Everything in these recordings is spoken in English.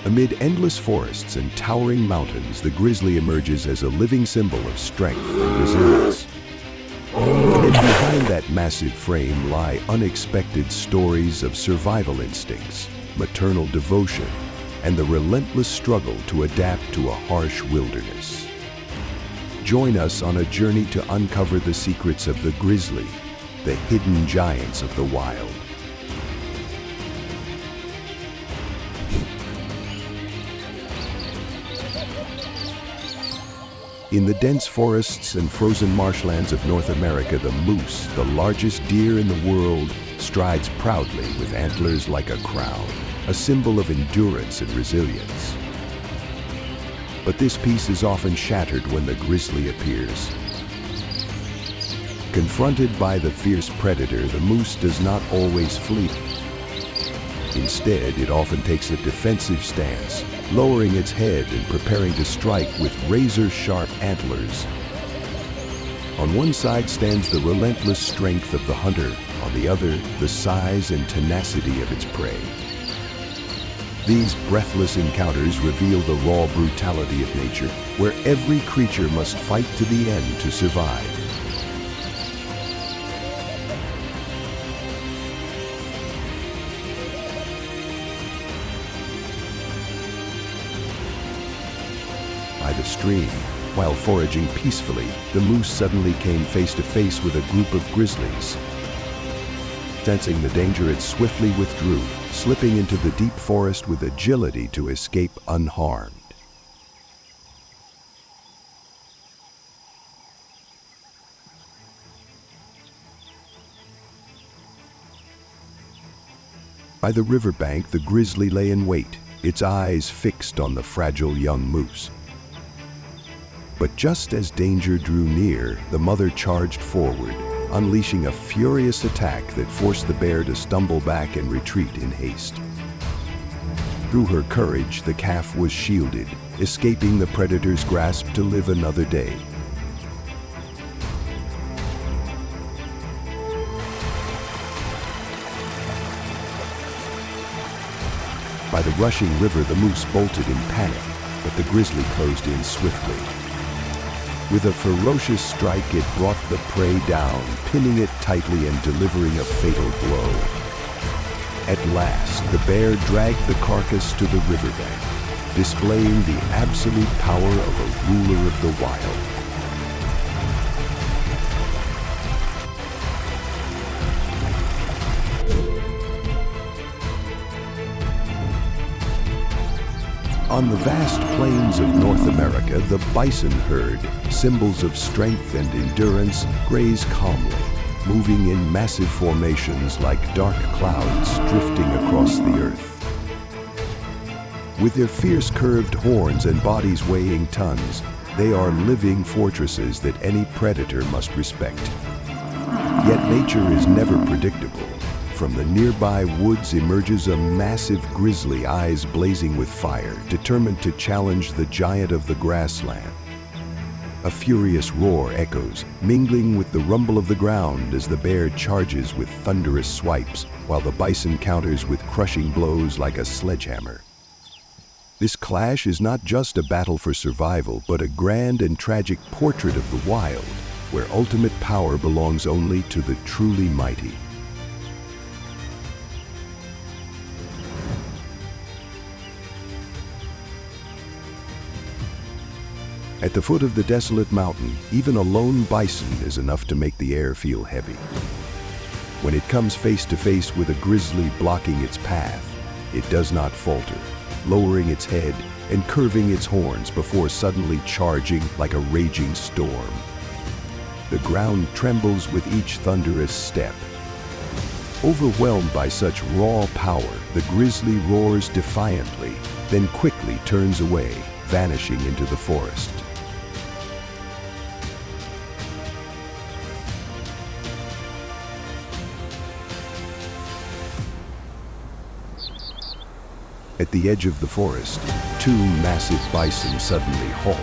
Amid endless forests and towering mountains, the grizzly emerges as a living symbol of strength and resilience. And behind that massive frame lie unexpected stories of survival instincts, maternal devotion, and the relentless struggle to adapt to a harsh wilderness. Join us on a journey to uncover the secrets of the grizzly, the hidden giants of the wild. In the dense forests and frozen marshlands of North America, the moose, the largest deer in the world, strides proudly with antlers like a crown, a symbol of endurance and resilience. But this peace is often shattered when the grizzly appears. Confronted by the fierce predator, the moose does not always flee. Instead, it often takes a defensive stance, lowering its head and preparing to strike with razor-sharp antlers. On one side stands the relentless strength of the hunter, on the other, the size and tenacity of its prey. These breathless encounters reveal the raw brutality of nature, where every creature must fight to the end to survive. By the stream, while foraging peacefully, the moose suddenly came face to face with a group of grizzlies. Sensing the danger, it swiftly withdrew, slipping into the deep forest with agility to escape unharmed. By the riverbank, the grizzly lay in wait, its eyes fixed on the fragile young moose. But just as danger drew near, the mother charged forward, unleashing a furious attack that forced the bear to stumble back and retreat in haste. Through her courage, the calf was shielded, escaping the predator's grasp to live another day. By the rushing river, the moose bolted in panic, but the grizzly closed in swiftly. With a ferocious strike, it brought the prey down, pinning it tightly and delivering a fatal blow. At last, the bear dragged the carcass to the riverbank, displaying the absolute power of a ruler of the wild. On the vast plains of North America, the bison herd, symbols of strength and endurance, graze calmly, moving in massive formations like dark clouds drifting across the earth. With their fierce curved horns and bodies weighing tons, they are living fortresses that any predator must respect. Yet nature is never predictable. From the nearby woods emerges a massive grizzly, eyes blazing with fire, determined to challenge the giant of the grassland. A furious roar echoes, mingling with the rumble of the ground as the bear charges with thunderous swipes, while the bison counters with crushing blows like a sledgehammer. This clash is not just a battle for survival, but a grand and tragic portrait of the wild, where ultimate power belongs only to the truly mighty. At the foot of the desolate mountain, even a lone bison is enough to make the air feel heavy. When it comes face to face with a grizzly blocking its path, it does not falter, lowering its head and curving its horns before suddenly charging like a raging storm. The ground trembles with each thunderous step. Overwhelmed by such raw power, the grizzly roars defiantly, then quickly turns away, vanishing into the forest. At the edge of the forest, two massive bison suddenly halt,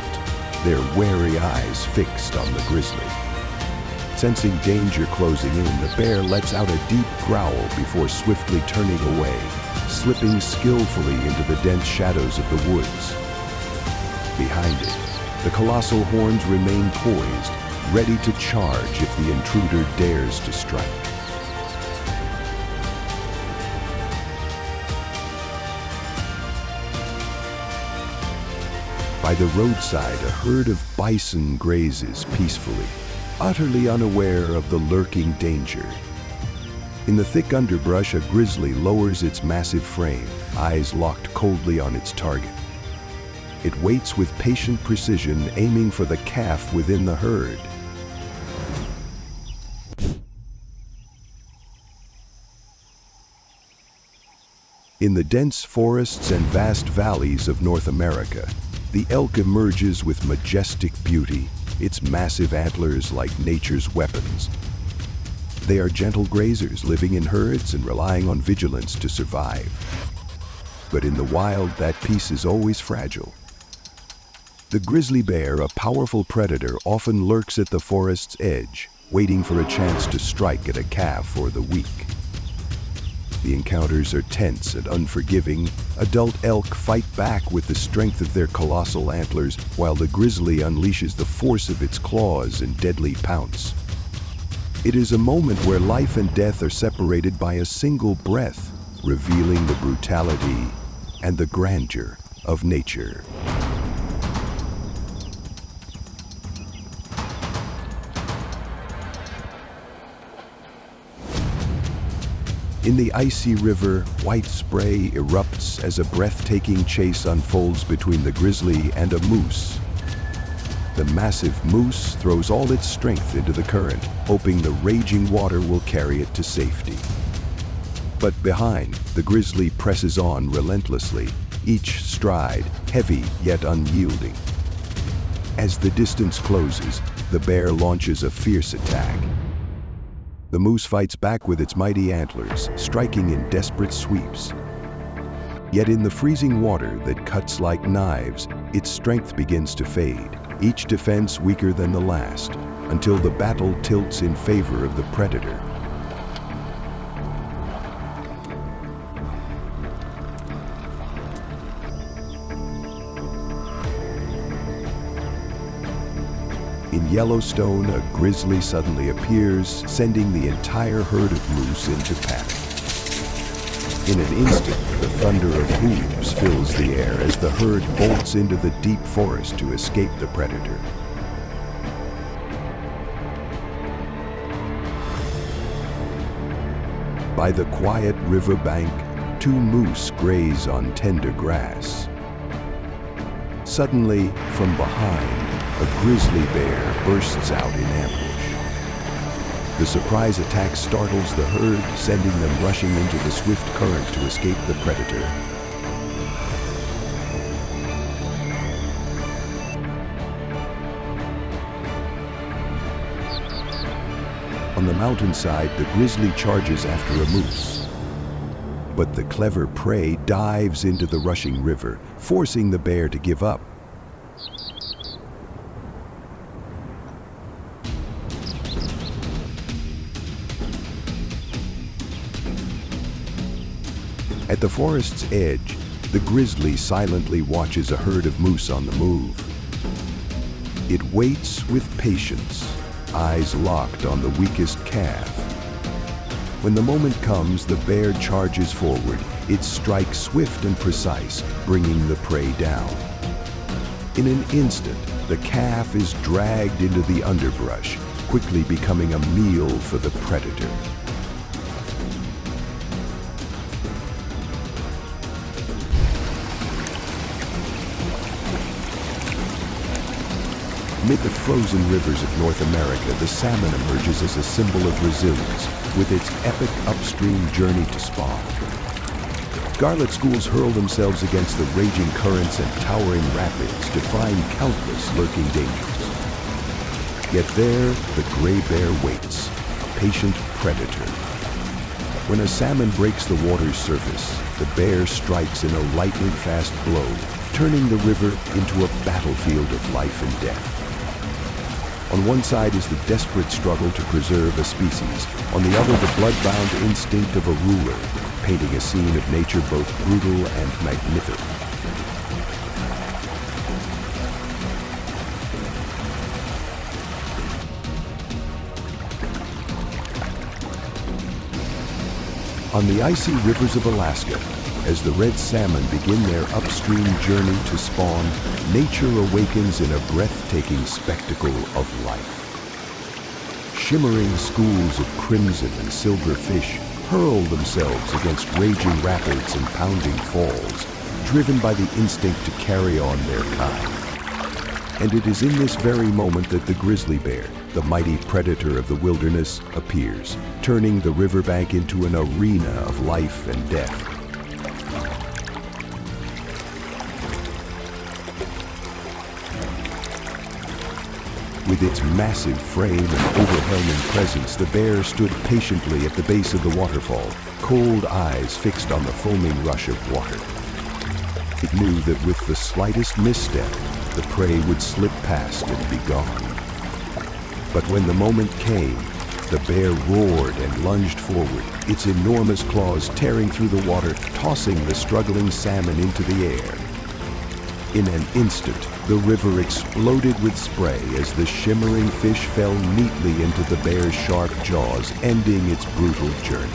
their wary eyes fixed on the grizzly. Sensing danger closing in, the bear lets out a deep growl before swiftly turning away, slipping skillfully into the dense shadows of the woods. Behind it, the colossal horns remain poised, ready to charge if the intruder dares to strike. By the roadside, a herd of bison grazes peacefully, utterly unaware of the lurking danger. In the thick underbrush, a grizzly lowers its massive frame, eyes locked coldly on its target. It waits with patient precision, aiming for the calf within the herd. In the dense forests and vast valleys of North America, the elk emerges with majestic beauty, its massive antlers like nature's weapons. They are gentle grazers living in herds and relying on vigilance to survive. But in the wild, that peace is always fragile. The grizzly bear, a powerful predator, often lurks at the forest's edge, waiting for a chance to strike at a calf or the weak. The encounters are tense and unforgiving. Adult elk fight back with the strength of their colossal antlers, while the grizzly unleashes the force of its claws and deadly pounce. It is a moment where life and death are separated by a single breath, revealing the brutality and the grandeur of nature. In the icy river, white spray erupts as a breathtaking chase unfolds between the grizzly and a moose. The massive moose throws all its strength into the current, hoping the raging water will carry it to safety. But behind, the grizzly presses on relentlessly, each stride heavy yet unyielding. As the distance closes, the bear launches a fierce attack. The moose fights back with its mighty antlers, striking in desperate sweeps. Yet in the freezing water that cuts like knives, its strength begins to fade, each defense weaker than the last, until the battle tilts in favor of the predator. In Yellowstone, a grizzly suddenly appears, sending the entire herd of moose into panic. In an instant, the thunder of hooves fills the air as the herd bolts into the deep forest to escape the predator. By the quiet riverbank, two moose graze on tender grass. Suddenly, from behind, a grizzly bear bursts out in ambush. The surprise attack startles the herd, sending them rushing into the swift current to escape the predator. On the mountainside, the grizzly charges after a moose. But the clever prey dives into the rushing river, forcing the bear to give up. At the forest's edge, the grizzly silently watches a herd of moose on the move. It waits with patience, eyes locked on the weakest calf. When the moment comes, the bear charges forward, its strike swift and precise, bringing the prey down. In an instant, the calf is dragged into the underbrush, quickly becoming a meal for the predator. Amid the frozen rivers of North America, the salmon emerges as a symbol of resilience, with its epic upstream journey to spawn. Scarlet schools hurl themselves against the raging currents and towering rapids, defying countless lurking dangers. Yet there, the gray bear waits, a patient predator. When a salmon breaks the water's surface, the bear strikes in a lightning fast blow, turning the river into a battlefield of life and death. On one side is the desperate struggle to preserve a species, on the other the blood-bound instinct of a ruler, painting a scene of nature both brutal and magnificent. On the icy rivers of Alaska, as the red salmon begin their upstream journey to spawn, nature awakens in a breathtaking spectacle of life. Shimmering schools of crimson and silver fish hurl themselves against raging rapids and pounding falls, driven by the instinct to carry on their kind. And it is in this very moment that the grizzly bear, the mighty predator of the wilderness, appears, turning the riverbank into an arena of life and death. With its massive frame and overwhelming presence, the bear stood patiently at the base of the waterfall, cold eyes fixed on the foaming rush of water. It knew that with the slightest misstep, the prey would slip past and be gone. But when the moment came, the bear roared and lunged forward, its enormous claws tearing through the water, tossing the struggling salmon into the air. In an instant, the river exploded with spray as the shimmering fish fell neatly into the bear's sharp jaws, ending its brutal journey.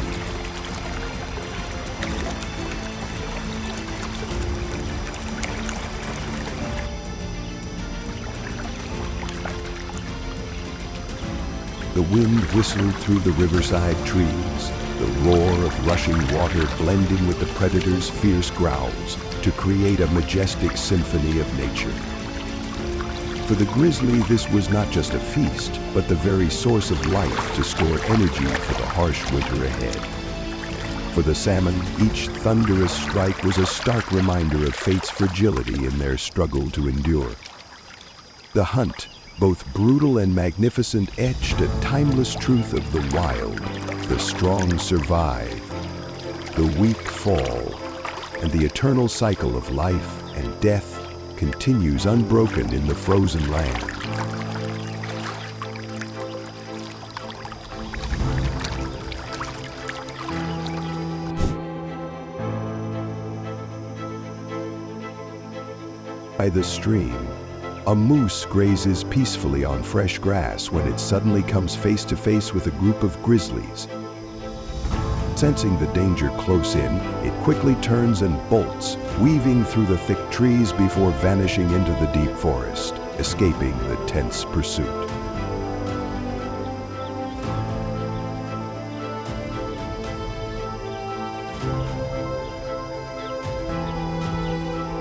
The wind whistled through the riverside trees, the roar of rushing water blending with the predator's fierce growls to create a majestic symphony of nature. For the grizzly, this was not just a feast, but the very source of life to store energy for the harsh winter ahead. For the salmon, each thunderous strike was a stark reminder of fate's fragility in their struggle to endure. The hunt, both brutal and magnificent, etched a timeless truth of the wild. The strong survive, the weak fall, and the eternal cycle of life and death continues unbroken in the frozen land. By the stream, a moose grazes peacefully on fresh grass when it suddenly comes face to face with a group of grizzlies. Sensing the danger close in, it quickly turns and bolts, weaving through the thick trees before vanishing into the deep forest, escaping the tense pursuit.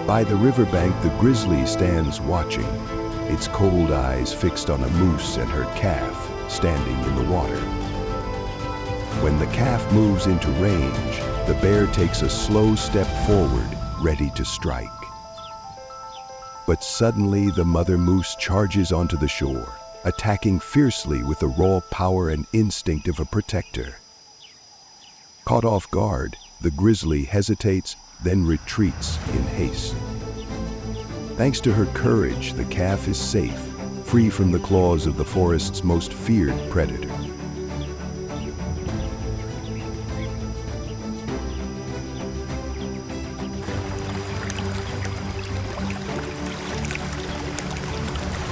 By the riverbank, the grizzly stands watching, its cold eyes fixed on a moose and her calf standing in the water. When the calf moves into range, the bear takes a slow step forward, ready to strike. But suddenly the mother moose charges onto the shore, attacking fiercely with the raw power and instinct of a protector. Caught off guard, the grizzly hesitates, then retreats in haste. Thanks to her courage, the calf is safe, free from the claws of the forest's most feared predator.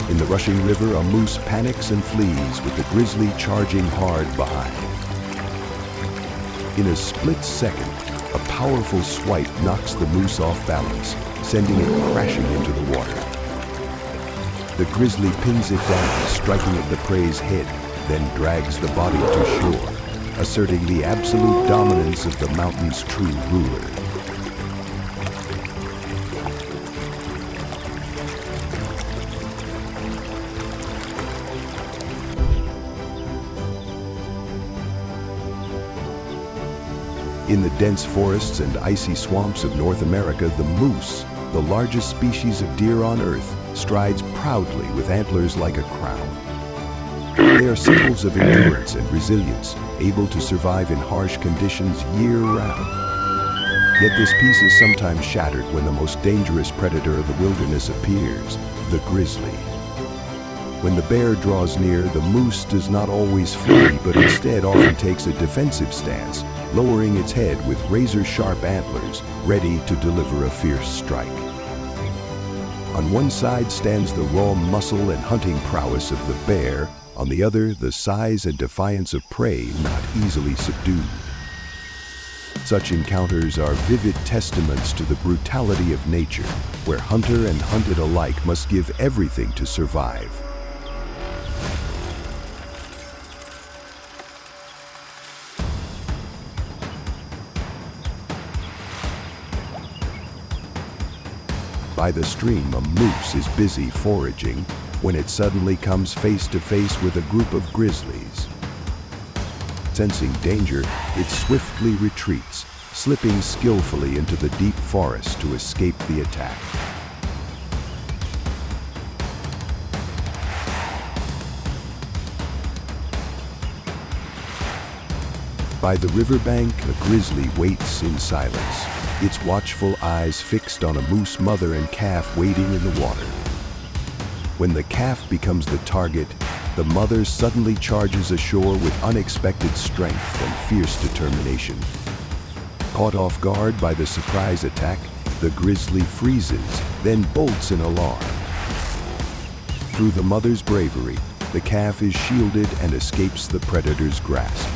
In the rushing river, a moose panics and flees, with the grizzly charging hard behind. In a split second, a powerful swipe knocks the moose off balance, sending it crashing into the water. The grizzly pins it down, striking at the prey's head, then drags the body to shore, asserting the absolute dominance of the mountain's true ruler. In the dense forests and icy swamps of North America, the moose, the largest species of deer on Earth, strides proudly with antlers like a crown. They are symbols of endurance and resilience, able to survive in harsh conditions year-round. Yet this peace is sometimes shattered when the most dangerous predator of the wilderness appears, the grizzly. When the bear draws near, the moose does not always flee, but instead often takes a defensive stance, lowering its head with razor-sharp antlers, ready to deliver a fierce strike. On one side stands the raw muscle and hunting prowess of the bear, on the other, the size and defiance of prey not easily subdued. Such encounters are vivid testaments to the brutality of nature, where hunter and hunted alike must give everything to survive. By the stream, a moose is busy foraging when it suddenly comes face to face with a group of grizzlies. Sensing danger, it swiftly retreats, slipping skillfully into the deep forest to escape the attack. By the riverbank, a grizzly waits in silence, its watchful eyes fixed on a moose mother and calf wading in the water. When the calf becomes the target, the mother suddenly charges ashore with unexpected strength and fierce determination. Caught off guard by the surprise attack, the grizzly freezes, then bolts in alarm. Through the mother's bravery, the calf is shielded and escapes the predator's grasp.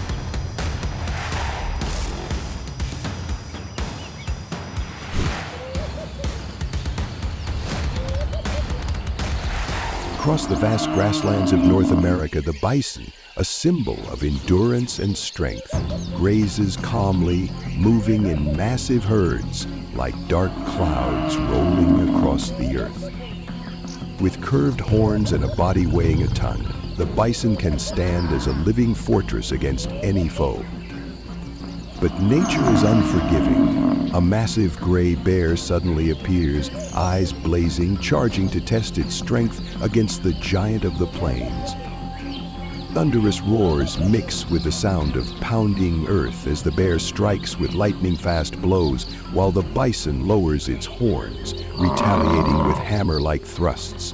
Across the vast grasslands of North America, the bison, a symbol of endurance and strength, grazes calmly, moving in massive herds like dark clouds rolling across the earth. With curved horns and a body weighing a ton, the bison can stand as a living fortress against any foe. But nature is unforgiving. A massive gray bear suddenly appears, eyes blazing, charging to test its strength against the giant of the plains. Thunderous roars mix with the sound of pounding earth as the bear strikes with lightning-fast blows, while the bison lowers its horns, retaliating with hammer-like thrusts.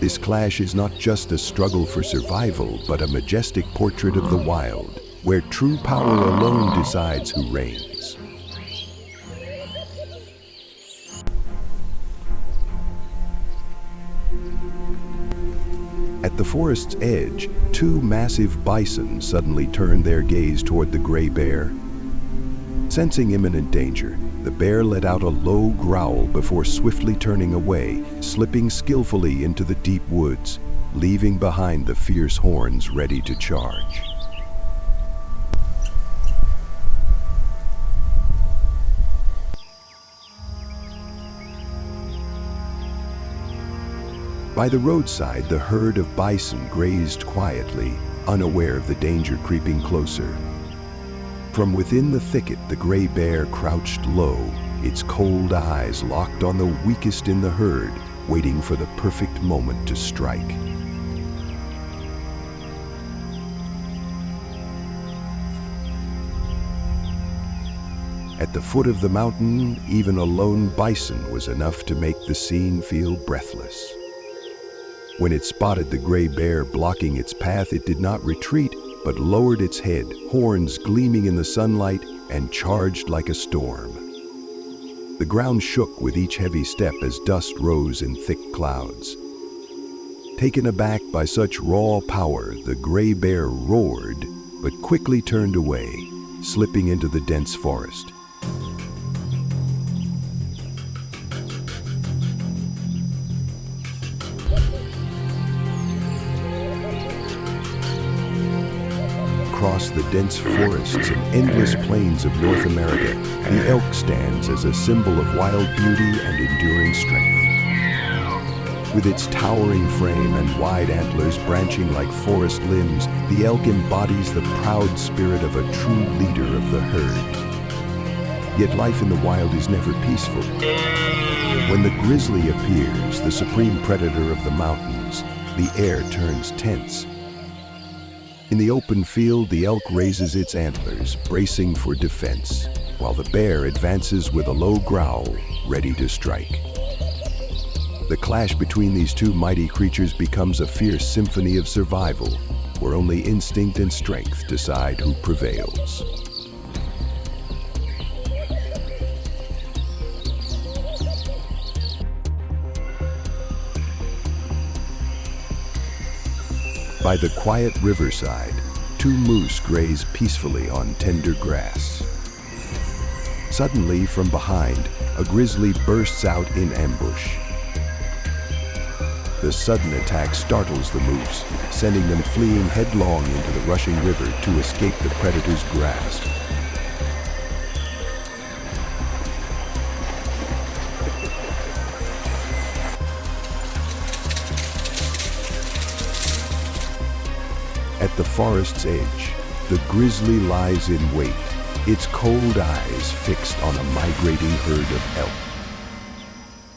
This clash is not just a struggle for survival, but a majestic portrait of the wild, where true power alone decides who reigns. At the forest's edge, two massive bison suddenly turn their gaze toward the gray bear. Sensing imminent danger, the bear let out a low growl before swiftly turning away, slipping skillfully into the deep woods, leaving behind the fierce horns ready to charge. By the roadside, the herd of bison grazed quietly, unaware of the danger creeping closer. From within the thicket, the gray bear crouched low, its cold eyes locked on the weakest in the herd, waiting for the perfect moment to strike. At the foot of the mountain, even a lone bison was enough to make the scene feel breathless. When it spotted the gray bear blocking its path, it did not retreat, but lowered its head, horns gleaming in the sunlight, and charged like a storm. The ground shook with each heavy step as dust rose in thick clouds. Taken aback by such raw power, the gray bear roared, but quickly turned away, slipping into the dense forest. Across the dense forests and endless plains of North America, the elk stands as a symbol of wild beauty and enduring strength. With its towering frame and wide antlers branching like forest limbs, the elk embodies the proud spirit of a true leader of the herd. Yet life in the wild is never peaceful. When the grizzly appears, the supreme predator of the mountains, the air turns tense. In the open field, the elk raises its antlers, bracing for defense, while the bear advances with a low growl, ready to strike. The clash between these two mighty creatures becomes a fierce symphony of survival, where only instinct and strength decide who prevails. By the quiet riverside, two moose graze peacefully on tender grass. Suddenly, from behind, a grizzly bursts out in ambush. The sudden attack startles the moose, sending them fleeing headlong into the rushing river to escape the predator's grasp. At the forest's edge, the grizzly lies in wait, its cold eyes fixed on a migrating herd of elk.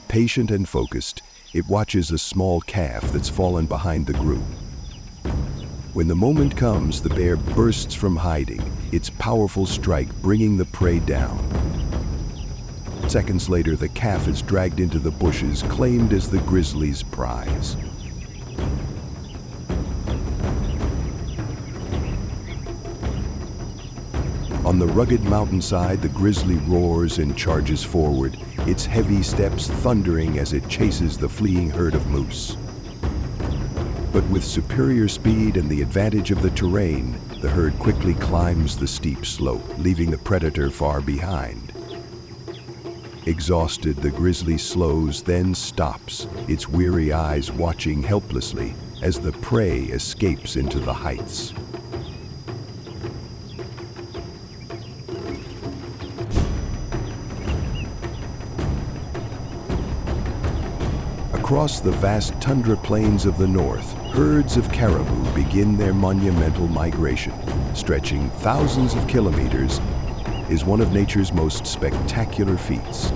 Patient and focused, it watches a small calf that's fallen behind the group. When the moment comes, the bear bursts from hiding, its powerful strike bringing the prey down. Seconds later, the calf is dragged into the bushes, claimed as the grizzly's prize. On the rugged mountainside, the grizzly roars and charges forward, its heavy steps thundering as it chases the fleeing herd of moose. But with superior speed and the advantage of the terrain, the herd quickly climbs the steep slope, leaving the predator far behind. Exhausted, the grizzly slows, then stops, its weary eyes watching helplessly as the prey escapes into the heights. Across the vast tundra plains of the north, herds of caribou begin their monumental migration. Stretching thousands of kilometers, is one of nature's most spectacular feats.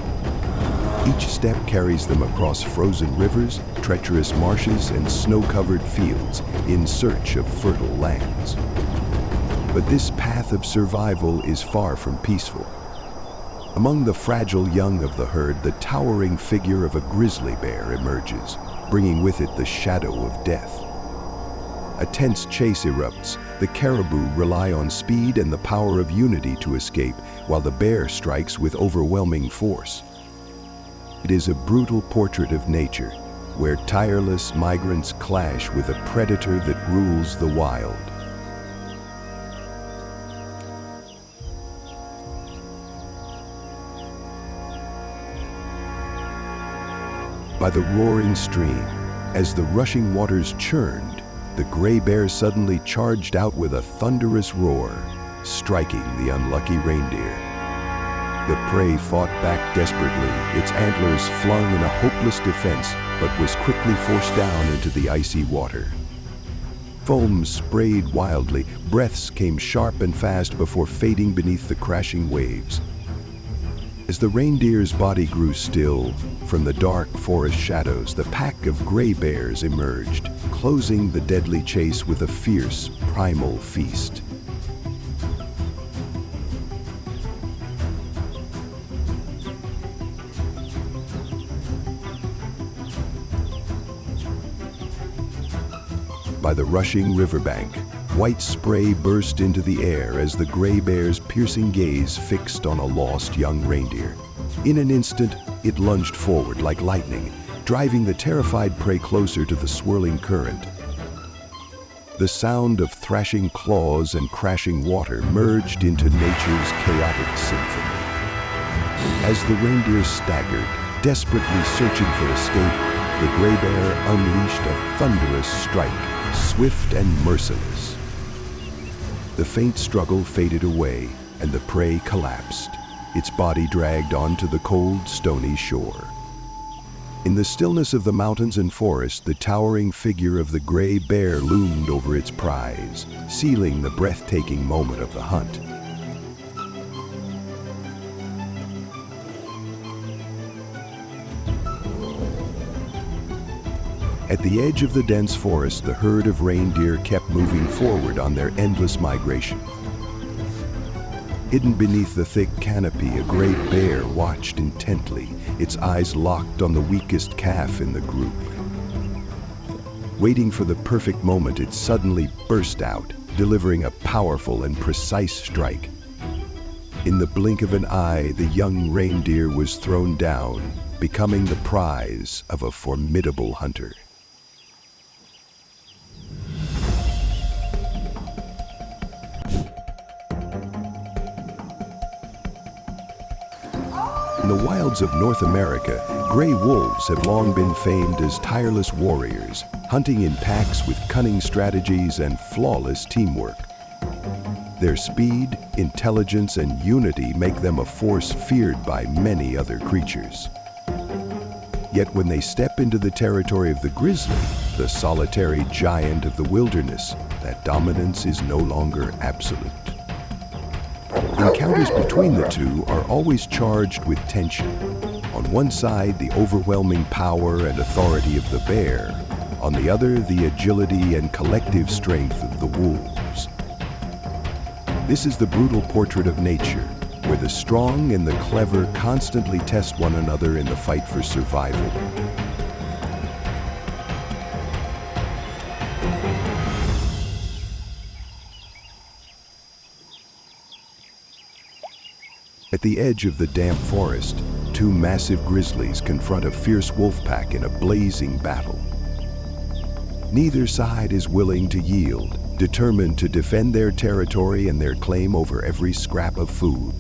Each step carries them across frozen rivers, treacherous marshes, and snow-covered fields in search of fertile lands. But this path of survival is far from peaceful. Among the fragile young of the herd, the towering figure of a grizzly bear emerges, bringing with it the shadow of death. A tense chase erupts. The caribou rely on speed and the power of unity to escape, while the bear strikes with overwhelming force. It is a brutal portrait of nature, where tireless migrants clash with a predator that rules the wild. By the roaring stream, as the rushing waters churned, the gray bear suddenly charged out with a thunderous roar, striking the unlucky reindeer. The prey fought back desperately, its antlers flung in a hopeless defense, but was quickly forced down into the icy water. Foam sprayed wildly, breaths came sharp and fast before fading beneath the crashing waves. As the reindeer's body grew still, from the dark forest shadows, the pack of gray bears emerged, closing the deadly chase with a fierce, primal feast. By the rushing riverbank, white spray burst into the air as the gray bear's piercing gaze fixed on a lost young reindeer. In an instant, it lunged forward like lightning, driving the terrified prey closer to the swirling current. The sound of thrashing claws and crashing water merged into nature's chaotic symphony. As the reindeer staggered, desperately searching for escape, the gray bear unleashed a thunderous strike, swift and merciless. The faint struggle faded away, and the prey collapsed, its body dragged onto the cold, stony shore. In the stillness of the mountains and forest, the towering figure of the gray bear loomed over its prize, sealing the breathtaking moment of the hunt. At the edge of the dense forest, the herd of reindeer kept moving forward on their endless migration. Hidden beneath the thick canopy, a great bear watched intently, its eyes locked on the weakest calf in the group. Waiting for the perfect moment, it suddenly burst out, delivering a powerful and precise strike. In the blink of an eye, the young reindeer was thrown down, becoming the prize of a formidable hunter. In the wilds of North America, gray wolves have long been famed as tireless warriors, hunting in packs with cunning strategies and flawless teamwork. Their speed, intelligence, and unity make them a force feared by many other creatures. Yet when they step into the territory of the grizzly, the solitary giant of the wilderness, that dominance is no longer absolute. Encounters between the two are always charged with tension. On one side, the overwhelming power and authority of the bear. On the other, the agility and collective strength of the wolves. This is the brutal portrait of nature, where the strong and the clever constantly test one another in the fight for survival. At the edge of the damp forest, two massive grizzlies confront a fierce wolf pack in a blazing battle. Neither side is willing to yield, determined to defend their territory and their claim over every scrap of food.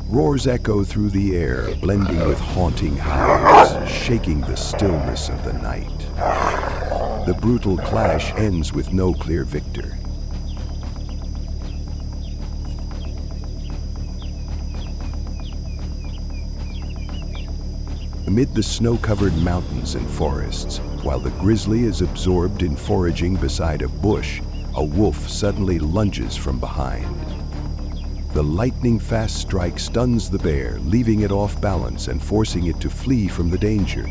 Roars echo through the air, blending with haunting howls, shaking the stillness of the night. The brutal clash ends with no clear victor. Amid the snow-covered mountains and forests, while the grizzly is absorbed in foraging beside a bush, a wolf suddenly lunges from behind. The lightning-fast strike stuns the bear, leaving it off balance and forcing it to flee from the danger.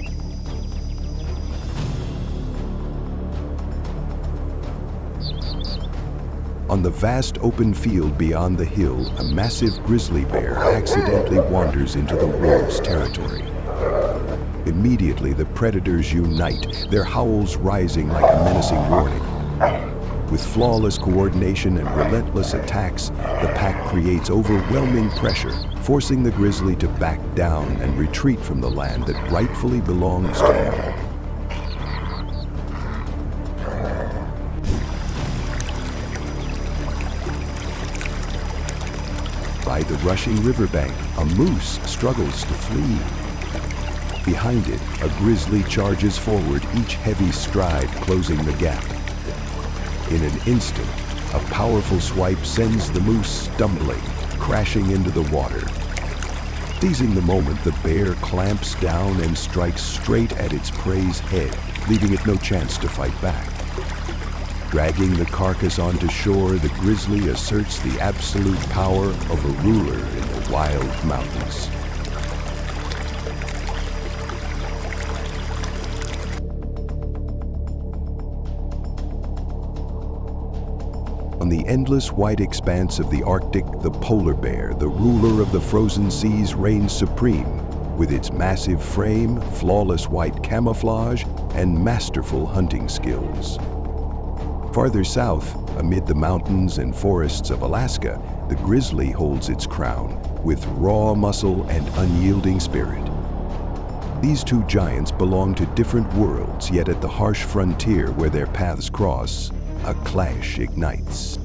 On the vast open field beyond the hill, a massive grizzly bear accidentally wanders into the wolves' territory. Immediately, the predators unite, their howls rising like a menacing warning. With flawless coordination and relentless attacks, the pack creates overwhelming pressure, forcing the grizzly to back down and retreat from the land that rightfully belongs to him. By the rushing riverbank, a moose struggles to flee. Behind it, a grizzly charges forward, each heavy stride closing the gap. In an instant, a powerful swipe sends the moose stumbling, crashing into the water. Seizing the moment, the bear clamps down and strikes straight at its prey's head, leaving it no chance to fight back. Dragging the carcass onto shore, the grizzly asserts the absolute power of a ruler in the wild mountains. On the endless white expanse of the Arctic, the polar bear, the ruler of the frozen seas, reigns supreme, with its massive frame, flawless white camouflage, and masterful hunting skills. Farther south, amid the mountains and forests of Alaska, the grizzly holds its crown, with raw muscle and unyielding spirit. These two giants belong to different worlds, yet at the harsh frontier where their paths cross, a clash ignites.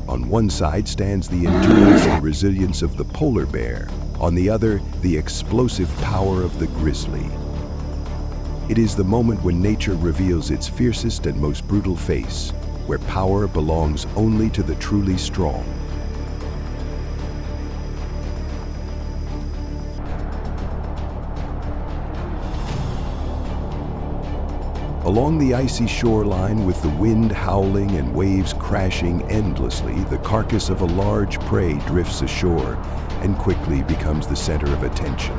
On one side stands the endurance and resilience of the polar bear, on the other, the explosive power of the grizzly. It is the moment when nature reveals its fiercest and most brutal face, where power belongs only to the truly strong. Along the icy shoreline, with the wind howling and waves crashing endlessly, the carcass of a large prey drifts ashore and quickly becomes the center of attention.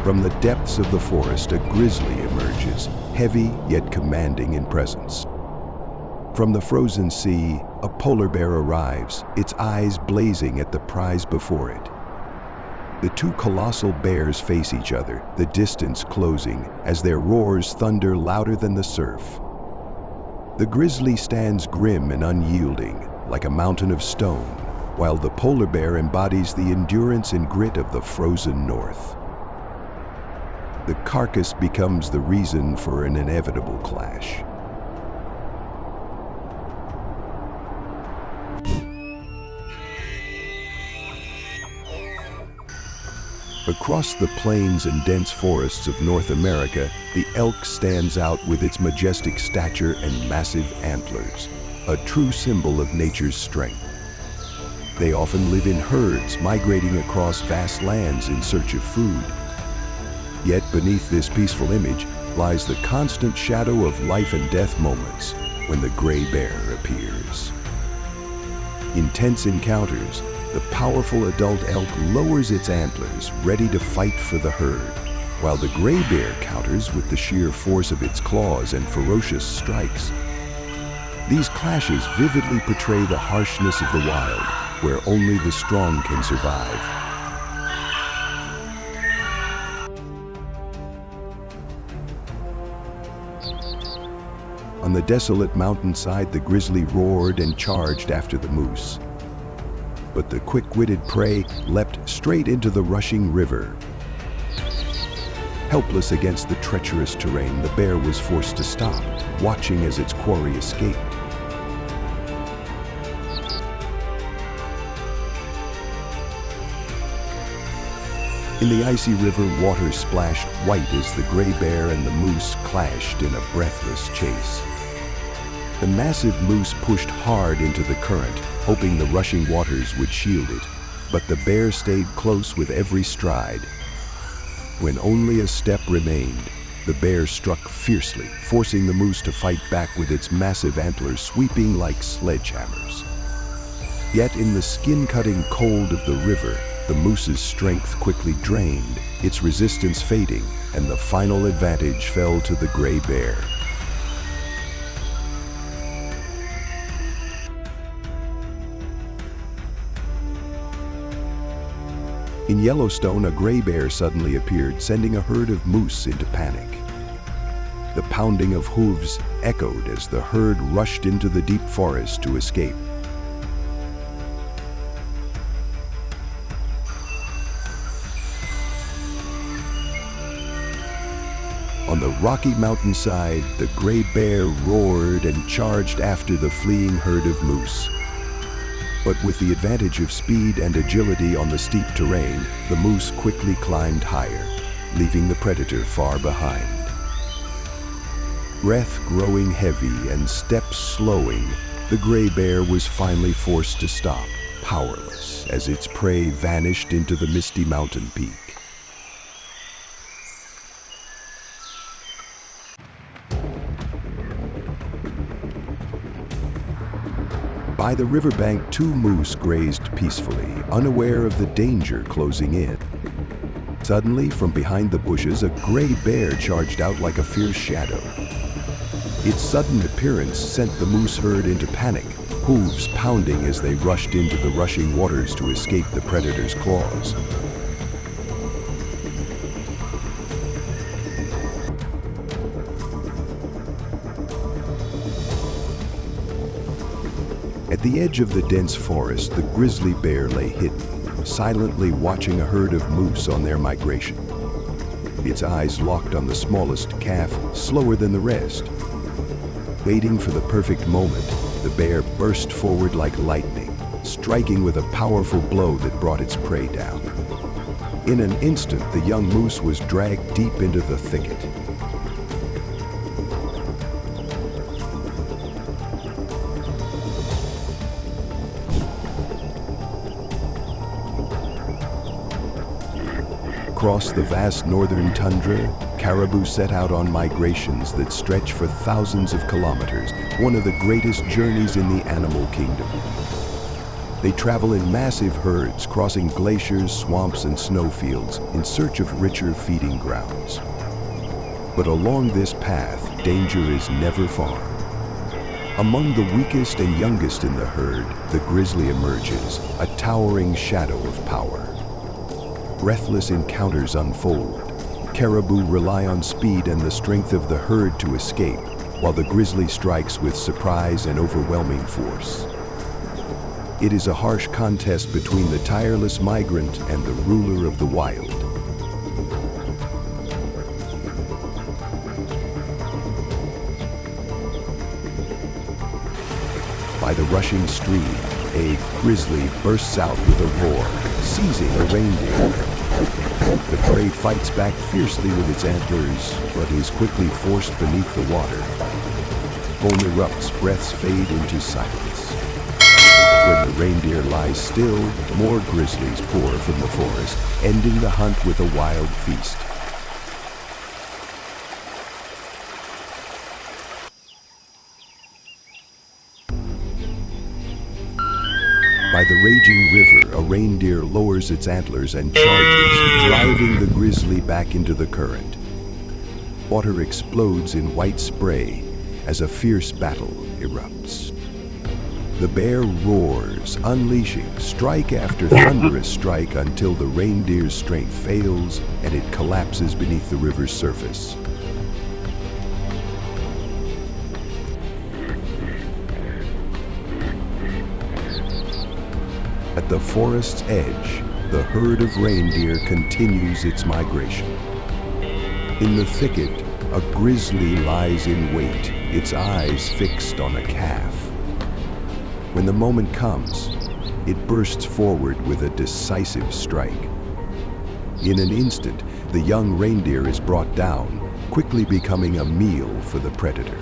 From the depths of the forest, a grizzly emerges, heavy yet commanding in presence. From the frozen sea, A polar bear arrives, its eyes blazing at the prize before it. The two colossal bears face each other, the distance closing as their roars thunder louder than the surf. The grizzly stands grim and unyielding, like a mountain of stone, while the polar bear embodies the endurance and grit of the frozen north. The carcass becomes the reason for an inevitable clash. Across the plains and dense forests of North America, the elk stands out with its majestic stature and massive antlers, a true symbol of nature's strength. They often live in herds, migrating across vast lands in search of food. Yet beneath this peaceful image lies the constant shadow of life and death moments when the gray bear appears. In tense encounters, the powerful adult elk lowers its antlers, ready to fight for the herd, while the gray bear counters with the sheer force of its claws and ferocious strikes. These clashes vividly portray the harshness of the wild, where only the strong can survive. On the desolate mountainside, the grizzly roared and charged after the moose. But the quick-witted prey leapt straight into the rushing river. Helpless against the treacherous terrain, the bear was forced to stop, watching as its quarry escaped. In the icy river, water splashed white as the gray bear and the moose clashed in a breathless chase. The massive moose pushed hard into the current, hoping the rushing waters would shield it, but the bear stayed close with every stride. When only a step remained, the bear struck fiercely, forcing the moose to fight back with its massive antlers sweeping like sledgehammers. Yet in the skin-cutting cold of the river, the moose's strength quickly drained, its resistance fading, and the final advantage fell to the gray bear. In Yellowstone, a gray bear suddenly appeared, sending a herd of moose into panic. The pounding of hooves echoed as the herd rushed into the deep forest to escape. On the rocky mountainside, the gray bear roared and charged after the fleeing herd of moose. But with the advantage of speed and agility on the steep terrain, the moose quickly climbed higher, leaving the predator far behind. Breath growing heavy and steps slowing, the gray bear was finally forced to stop, powerless, as its prey vanished into the misty mountain peak. By the riverbank, two moose grazed peacefully, unaware of the danger closing in. Suddenly, from behind the bushes, a gray bear charged out like a fierce shadow. Its sudden appearance sent the moose herd into panic, hooves pounding as they rushed into the rushing waters to escape the predator's claws. At the edge of the dense forest, the grizzly bear lay hidden, silently watching a herd of moose on their migration. Its eyes locked on the smallest calf, slower than the rest. Waiting for the perfect moment, the bear burst forward like lightning, striking with a powerful blow that brought its prey down. In an instant, the young moose was dragged deep into the thicket. Across the vast northern tundra, caribou set out on migrations that stretch for thousands of kilometers, one of the greatest journeys in the animal kingdom. They travel in massive herds, crossing glaciers, swamps, and snowfields in search of richer feeding grounds. But along this path, danger is never far. Among the weakest and youngest in the herd, the grizzly emerges, a towering shadow of power. Breathless encounters unfold. Caribou rely on speed and the strength of the herd to escape, while the grizzly strikes with surprise and overwhelming force. It is a harsh contest between the tireless migrant and the ruler of the wild. By the rushing stream, a grizzly bursts out with a roar, seizing a reindeer. The prey fights back fiercely with its antlers, but is quickly forced beneath the water. Foam erupts, breaths fade into silence. When the reindeer lies still, more grizzlies pour from the forest, ending the hunt with a wild feast. By the raging river, a reindeer lowers its antlers and charges, driving the grizzly back into the current. Water explodes in white spray as a fierce battle erupts. The bear roars, unleashing strike after thunderous strike until the reindeer's strength fails and it collapses beneath the river's surface. At the forest's edge, the herd of reindeer continues its migration. In the thicket, a grizzly lies in wait, its eyes fixed on a calf. When the moment comes, it bursts forward with a decisive strike. In an instant, the young reindeer is brought down, quickly becoming a meal for the predator.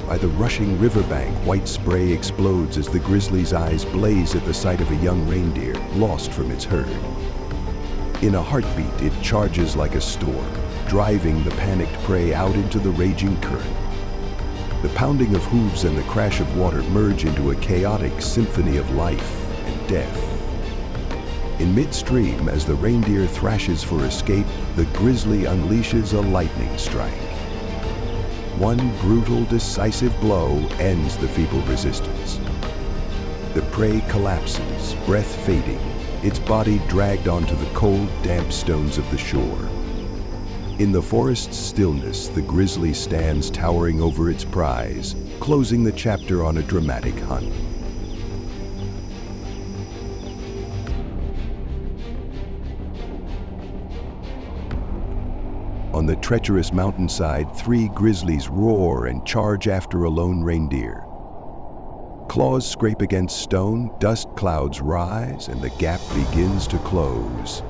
By the rushing riverbank, white spray explodes as the grizzly's eyes blaze at the sight of a young reindeer lost from its herd. In a heartbeat, it charges like a storm, driving the panicked prey out into the raging current. The pounding of hooves and the crash of water merge into a chaotic symphony of life and death. In midstream, as the reindeer thrashes for escape, the grizzly unleashes a lightning strike. One brutal, decisive blow ends the feeble resistance. The prey collapses, breath fading, its body dragged onto the cold, damp stones of the shore. In the forest's stillness, the grizzly stands towering over its prize, closing the chapter on a dramatic hunt. On the treacherous mountainside, 3 grizzlies roar and charge after a lone reindeer. Claws scrape against stone, dust clouds rise, and the gap begins to close.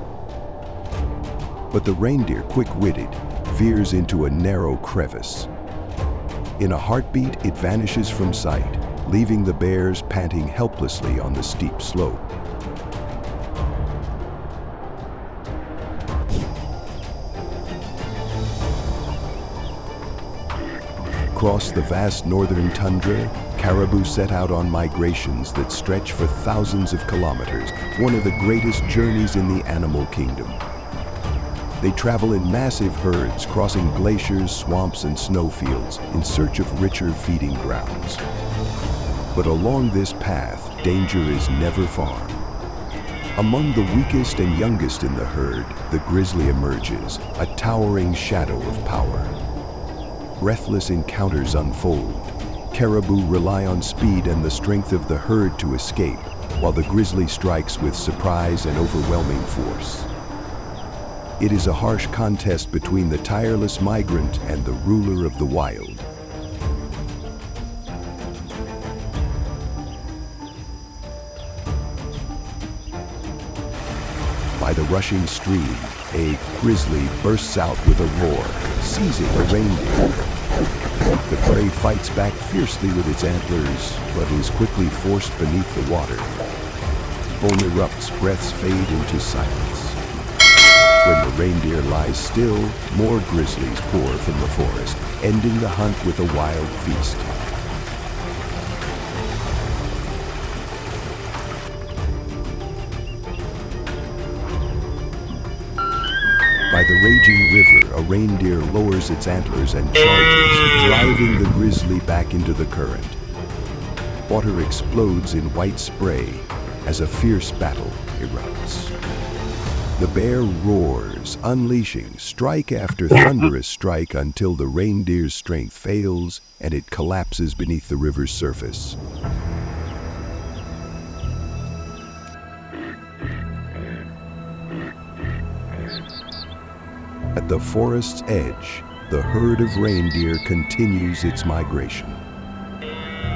But the reindeer, quick-witted, veers into a narrow crevice. In a heartbeat, it vanishes from sight, leaving the bears panting helplessly on the steep slope. Across the vast northern tundra, caribou set out on migrations that stretch for thousands of kilometers, one of the greatest journeys in the animal kingdom. They travel in massive herds, crossing glaciers, swamps, and snowfields in search of richer feeding grounds. But along this path, danger is never far. Among the weakest and youngest in the herd, the grizzly emerges, a towering shadow of power. Breathless encounters unfold. Caribou rely on speed and the strength of the herd to escape, while the grizzly strikes with surprise and overwhelming force. It is a harsh contest between the tireless migrant and the ruler of the wild. By the rushing stream, a grizzly bursts out with a roar, seizing a reindeer. The prey fights back fiercely with its antlers, but is quickly forced beneath the water. Foam erupts, breaths fade into silence. When the reindeer lies still, more grizzlies pour from the forest, ending the hunt with a wild feast. By the raging river, a reindeer lowers its antlers and charges, driving the grizzly back into the current. Water explodes in white spray as a fierce battle erupts. The bear roars, unleashing strike after thunderous strike until the reindeer's strength fails and it collapses beneath the river's surface. At the forest's edge, the herd of reindeer continues its migration.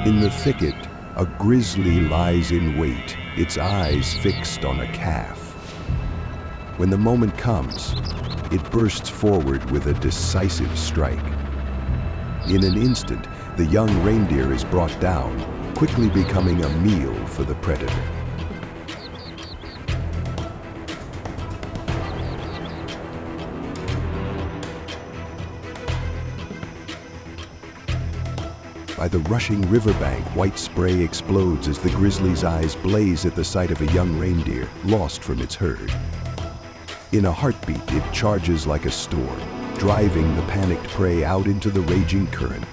In the thicket, a grizzly lies in wait, its eyes fixed on a calf. When the moment comes, it bursts forward with a decisive strike. In an instant, the young reindeer is brought down, quickly becoming a meal for the predator. By the rushing riverbank, white spray explodes as the grizzly's eyes blaze at the sight of a young reindeer lost from its herd. In a heartbeat, it charges like a storm, driving the panicked prey out into the raging current.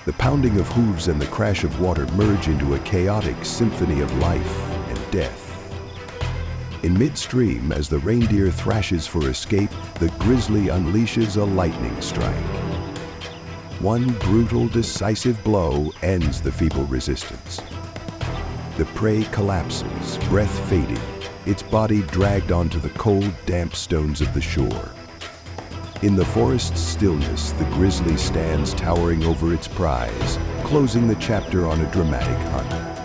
The pounding of hooves and the crash of water merge into a chaotic symphony of life and death. In midstream, as the reindeer thrashes for escape, the grizzly unleashes a lightning strike. One brutal, decisive blow ends the feeble resistance. The prey collapses, breath fading, its body dragged onto the cold, damp stones of the shore. In the forest's stillness, the grizzly stands towering over its prize, closing the chapter on a dramatic hunt.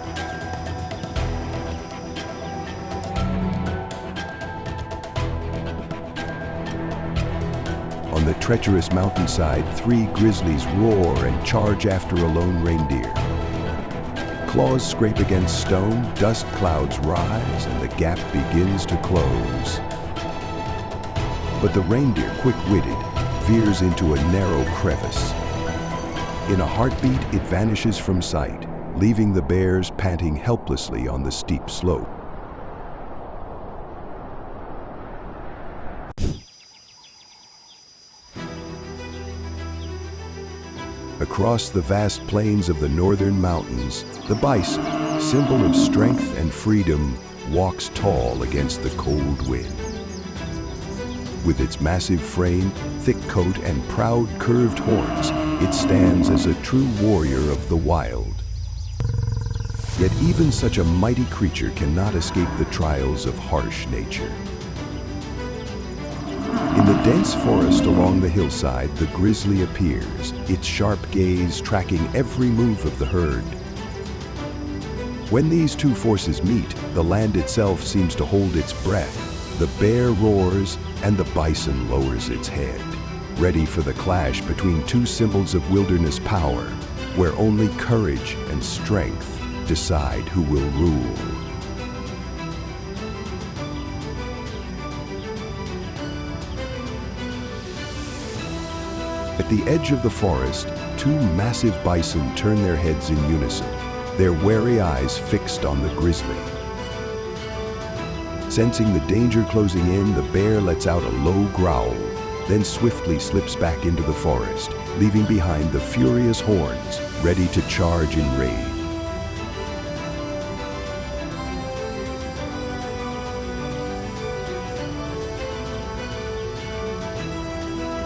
On the treacherous mountainside, three grizzlies roar and charge after a lone reindeer. Claws scrape against stone, dust clouds rise, and the gap begins to close. But the reindeer, quick-witted, veers into a narrow crevice. In a heartbeat, it vanishes from sight, leaving the bears panting helplessly on the steep slope. Across the vast plains of the northern mountains, the bison, symbol of strength and freedom, walks tall against the cold wind. With its massive frame, thick coat, and proud curved horns, it stands as a true warrior of the wild. Yet even such a mighty creature cannot escape the trials of harsh nature. In the dense forest along the hillside, the grizzly appears, its sharp gaze tracking every move of the herd. When these two forces meet, the land itself seems to hold its breath. The bear roars and the bison lowers its head, ready for the clash between two symbols of wilderness power, where only courage and strength decide who will rule. At the edge of the forest, two massive bison turn their heads in unison, their wary eyes fixed on the grizzly. Sensing the danger closing in, the bear lets out a low growl, then swiftly slips back into the forest, leaving behind the furious horns, ready to charge in rage.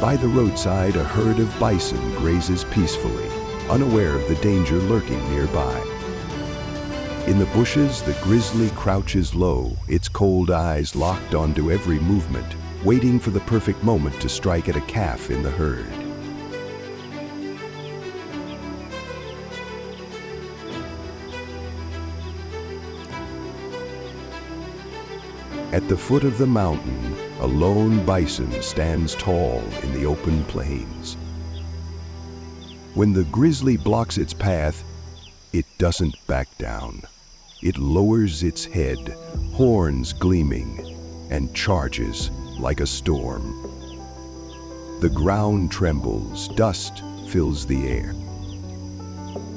By the roadside, a herd of bison grazes peacefully, unaware of the danger lurking nearby. In the bushes, the grizzly crouches low, its cold eyes locked onto every movement, waiting for the perfect moment to strike at a calf in the herd. At the foot of the mountain, a lone bison stands tall in the open plains. When the grizzly blocks its path, it doesn't back down. It lowers its head, horns gleaming, and charges like a storm. The ground trembles, dust fills the air.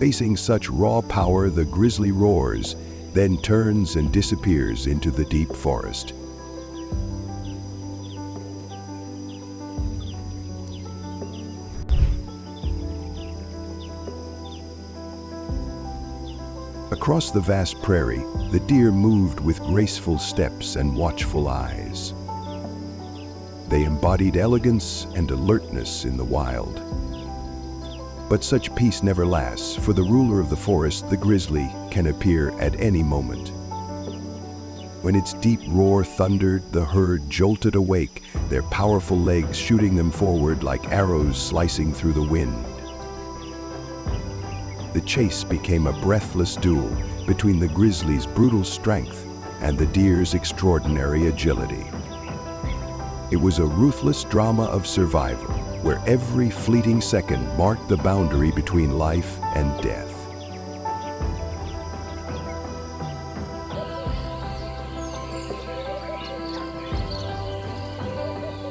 Facing such raw power, the grizzly roars, then turns and disappears into the deep forest. Across the vast prairie, the deer moved with graceful steps and watchful eyes. They embodied elegance and alertness in the wild. But such peace never lasts, for the ruler of the forest, the grizzly, can appear at any moment. When its deep roar thundered, the herd jolted awake, their powerful legs shooting them forward like arrows slicing through the wind. The chase became a breathless duel between the grizzly's brutal strength and the deer's extraordinary agility. It was a ruthless drama of survival, where every fleeting second marked the boundary between life and death.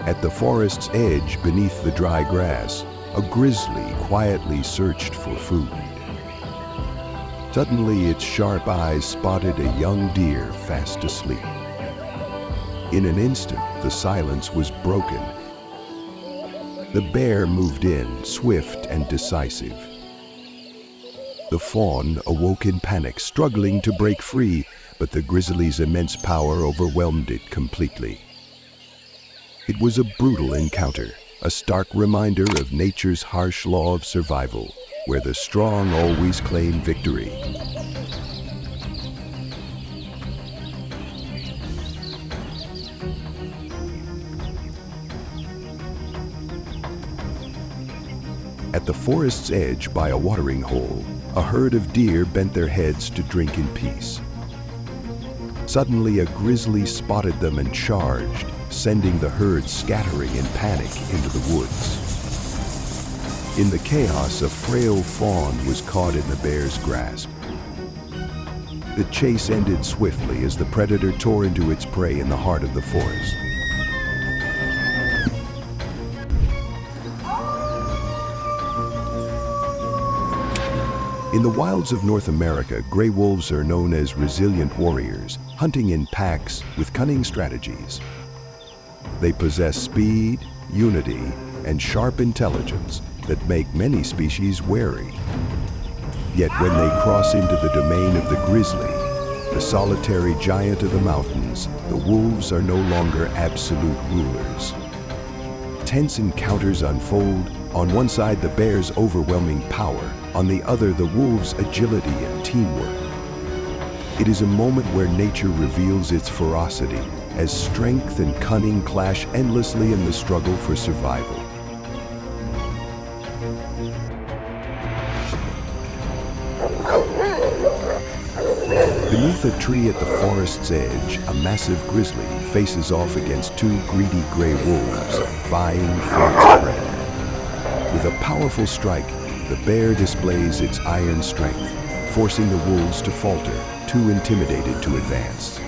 At the forest's edge, beneath the dry grass, a grizzly quietly searched for food. Suddenly, its sharp eyes spotted a young deer fast asleep. In an instant, the silence was broken. The bear moved in, swift and decisive. The fawn awoke in panic, struggling to break free, but the grizzly's immense power overwhelmed it completely. It was a brutal encounter, a stark reminder of nature's harsh law of survival, where the strong always claim victory. At the forest's edge, by a watering hole, a herd of deer bent their heads to drink in peace. Suddenly, a grizzly spotted them and charged, sending the herd scattering in panic into the woods. In the chaos, a frail fawn was caught in the bear's grasp. The chase ended swiftly as the predator tore into its prey in the heart of the forest. In the wilds of North America, gray wolves are known as resilient warriors, hunting in packs with cunning strategies. They possess speed, unity, and sharp intelligence that make many species wary. Yet when they cross into the domain of the grizzly, the solitary giant of the mountains, the wolves are no longer absolute rulers. Tense encounters unfold. On one side, the bear's overwhelming power, on the other, the wolves' agility and teamwork. It is a moment where nature reveals its ferocity, as strength and cunning clash endlessly in the struggle for survival. Beneath a tree at the forest's edge, a massive grizzly faces off against two greedy gray wolves, vying for its prey. With a powerful strike, the bear displays its iron strength, forcing the wolves to falter, too intimidated to advance.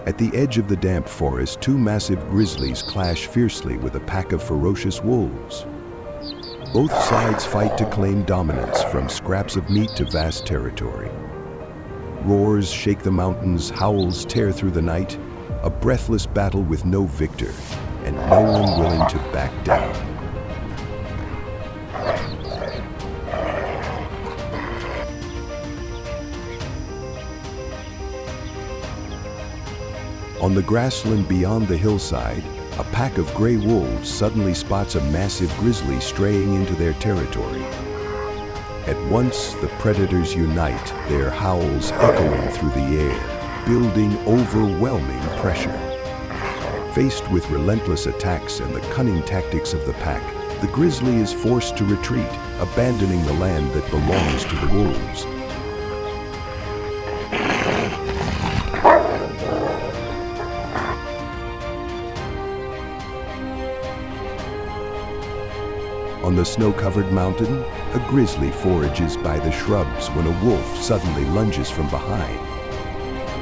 At the edge of the damp forest, two massive grizzlies clash fiercely with a pack of ferocious wolves. Both sides fight to claim dominance, from scraps of meat to vast territory. Roars shake the mountains, howls tear through the night, a breathless battle with no victor, and no one willing to back down. On the grassland beyond the hillside, a pack of gray wolves suddenly spots a massive grizzly straying into their territory. At once, the predators unite, their howls echoing through the air, building overwhelming pressure. Faced with relentless attacks and the cunning tactics of the pack, the grizzly is forced to retreat, abandoning the land that belongs to the wolves. On the snow-covered mountain, a grizzly forages by the shrubs when a wolf suddenly lunges from behind.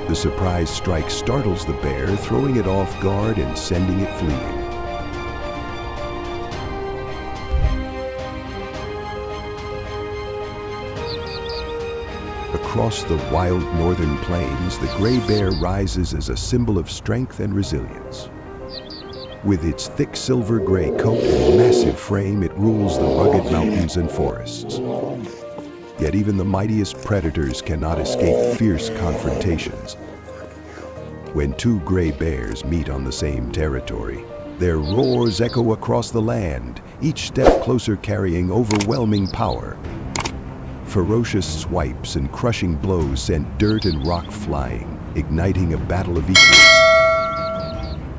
The surprise strike startles the bear, throwing it off guard and sending it fleeing. Across the wild northern plains, the gray bear rises as a symbol of strength and resilience. With its thick silver gray coat and massive frame, it rules the rugged mountains and forests. Yet even the mightiest predators cannot escape fierce confrontations. When two gray bears meet on the same territory, their roars echo across the land, each step closer carrying overwhelming power. Ferocious swipes and crushing blows sent dirt and rock flying, igniting a battle of equals.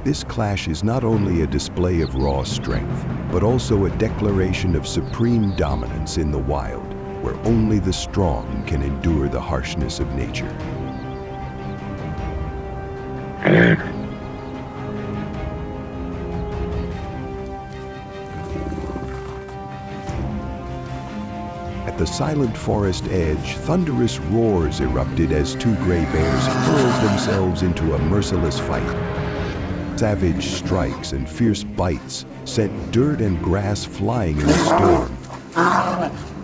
This clash is not only a display of raw strength, but also a declaration of supreme dominance in the wild, where only the strong can endure the harshness of nature. At the silent forest edge, thunderous roars erupted as two gray bears hurled themselves into a merciless fight. Savage strikes and fierce bites sent dirt and grass flying in a storm.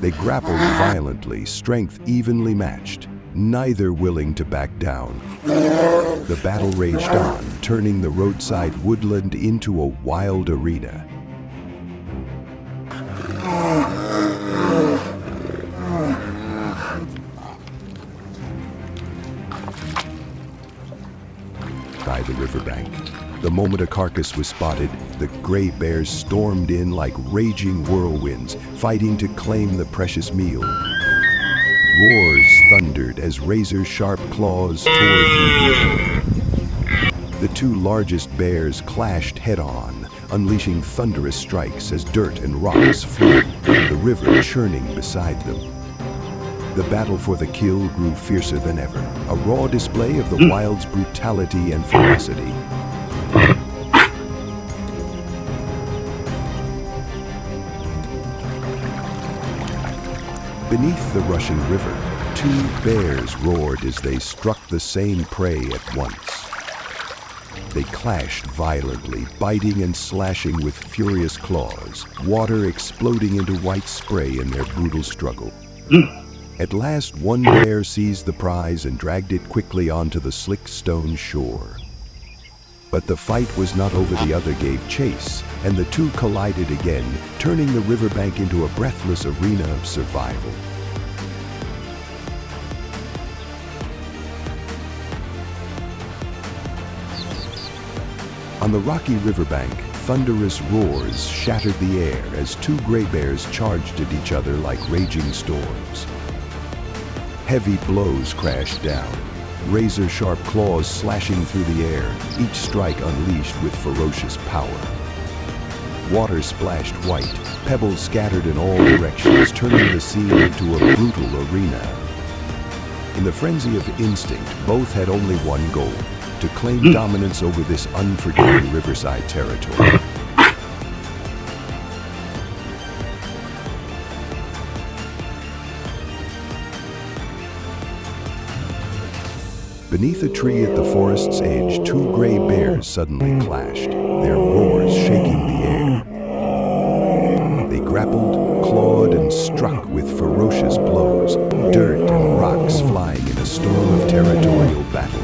They grappled violently, strength evenly matched, neither willing to back down. The battle raged on, turning the roadside woodland into a wild arena. By the riverbank, the moment a carcass was spotted, the gray bears stormed in like raging whirlwinds, fighting to claim the precious meal. Roars thundered as razor-sharp claws tore through the air. The two largest bears clashed head-on, unleashing thunderous strikes as dirt and rocks flew, the river churning beside them. The battle for the kill grew fiercer than ever, a raw display of the wild's brutality and ferocity. Beneath the rushing river, two bears roared as they struck the same prey at once. They clashed violently, biting and slashing with furious claws, water exploding into white spray in their brutal struggle. At last, one bear seized the prize and dragged it quickly onto the slick stone shore. But the fight was not over. The other gave chase, and the two collided again, turning the riverbank into a breathless arena of survival. On the rocky riverbank, thunderous roars shattered the air as two gray bears charged at each other like raging storms. Heavy blows crashed down, razor-sharp claws slashing through the air, each strike unleashed with ferocious power. Water splashed white, pebbles scattered in all directions, turning the scene into a brutal arena. In the frenzy of instinct, both had only one goal: to claim dominance over this unforgiving riverside territory. Beneath a tree at the forest's edge, two gray bears suddenly clashed, their roars shaking the air. They grappled, clawed, and struck with ferocious blows, dirt and rocks flying in a storm of territorial battle.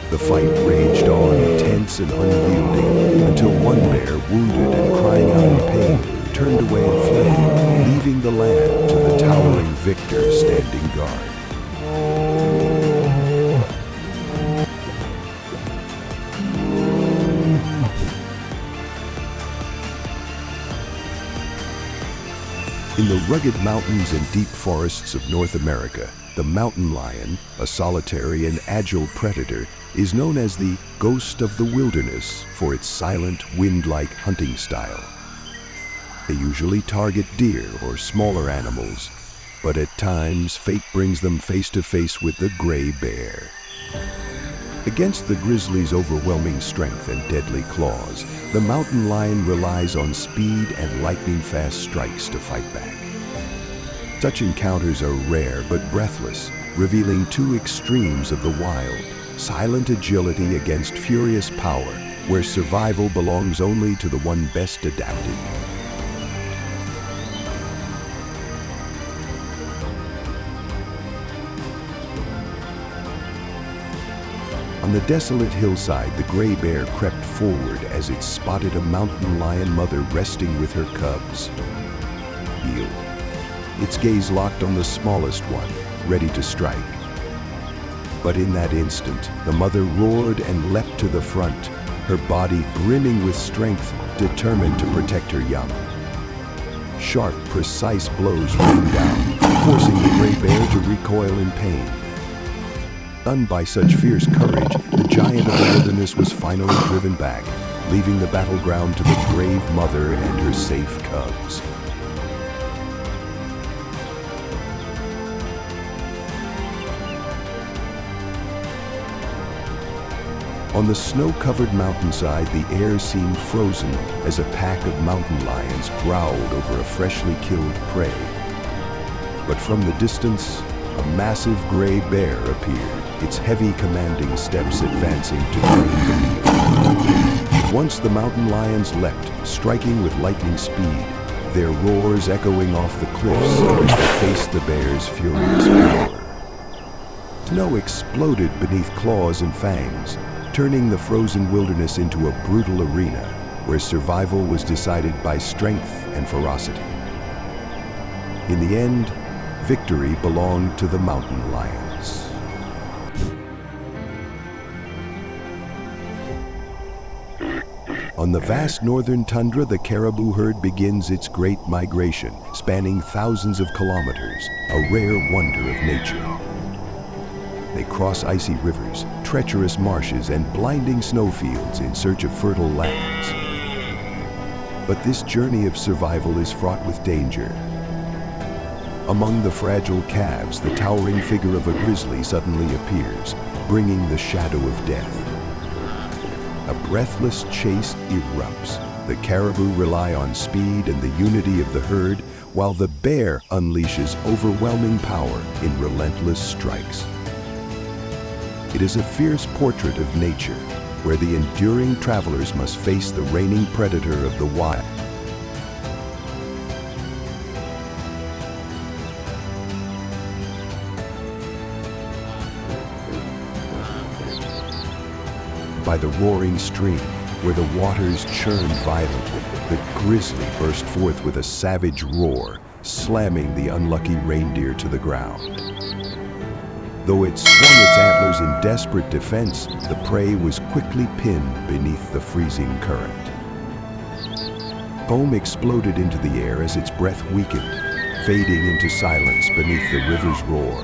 The fight raged on, tense and unyielding, until one bear, wounded and crying out in pain, turned away and fled, leaving the land to the towering victor standing guard. In the rugged mountains and deep forests of North America, the mountain lion, a solitary and agile predator, is known as the ghost of the wilderness for its silent, wind-like hunting style. They usually target deer or smaller animals, but at times fate brings them face to face with the gray bear. Against the grizzly's overwhelming strength and deadly claws, the mountain lion relies on speed and lightning-fast strikes to fight back. Such encounters are rare but breathless, revealing two extremes of the wild: silent agility against furious power, where survival belongs only to the one best adapted. On On the desolate hillside, the gray bear crept forward as it spotted a mountain lion mother resting with her cubs. Healed. Its gaze locked on the smallest one, ready to strike. But in that instant, the mother roared and leapt to the front, her body brimming with strength, determined to protect her young. Sharp, precise blows rained down, forcing the gray bear to recoil in pain. Stunned by such fierce courage, the giant of the wilderness was finally driven back, leaving the battleground to the brave mother and her safe cubs. On the snow-covered mountainside, the air seemed frozen as a pack of mountain lions growled over a freshly killed prey. But from the distance, a massive gray bear appeared, its heavy commanding steps advancing to claim the lead. Once the mountain lions leapt, striking with lightning speed, their roars echoing off the cliffs as they faced the bear's furious power. Snow exploded beneath claws and fangs, turning the frozen wilderness into a brutal arena where survival was decided by strength and ferocity. In the end, victory belonged to the mountain lions. On the vast northern tundra, the caribou herd begins its great migration, spanning thousands of kilometers, a rare wonder of nature. They cross icy rivers, treacherous marshes, and blinding snowfields in search of fertile lands. But this journey of survival is fraught with danger. Among the fragile calves, the towering figure of a grizzly suddenly appears, bringing the shadow of death. A breathless chase erupts. The caribou rely on speed and the unity of the herd, while the bear unleashes overwhelming power in relentless strikes. It is a fierce portrait of nature, where the enduring travelers must face the reigning predator of the wild. By the roaring stream, where the waters churn violently, the grizzly burst forth with a savage roar, slamming the unlucky reindeer to the ground. Though it swung its antlers in desperate defense, the prey was quickly pinned beneath the freezing current. Foam exploded into the air as its breath weakened, fading into silence beneath the river's roar.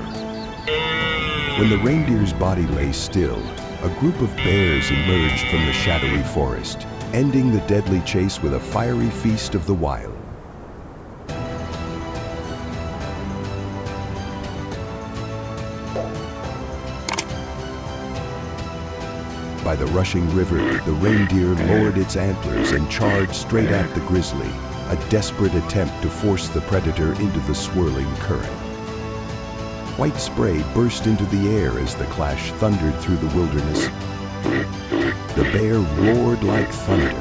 When the reindeer's body lay still, a group of bears emerged from the shadowy forest, ending the deadly chase with a fiery feast of the wild. By the rushing river, the reindeer lowered its antlers and charged straight at the grizzly, a desperate attempt to force the predator into the swirling current. White spray burst into the air as the clash thundered through the wilderness. The bear roared like thunder,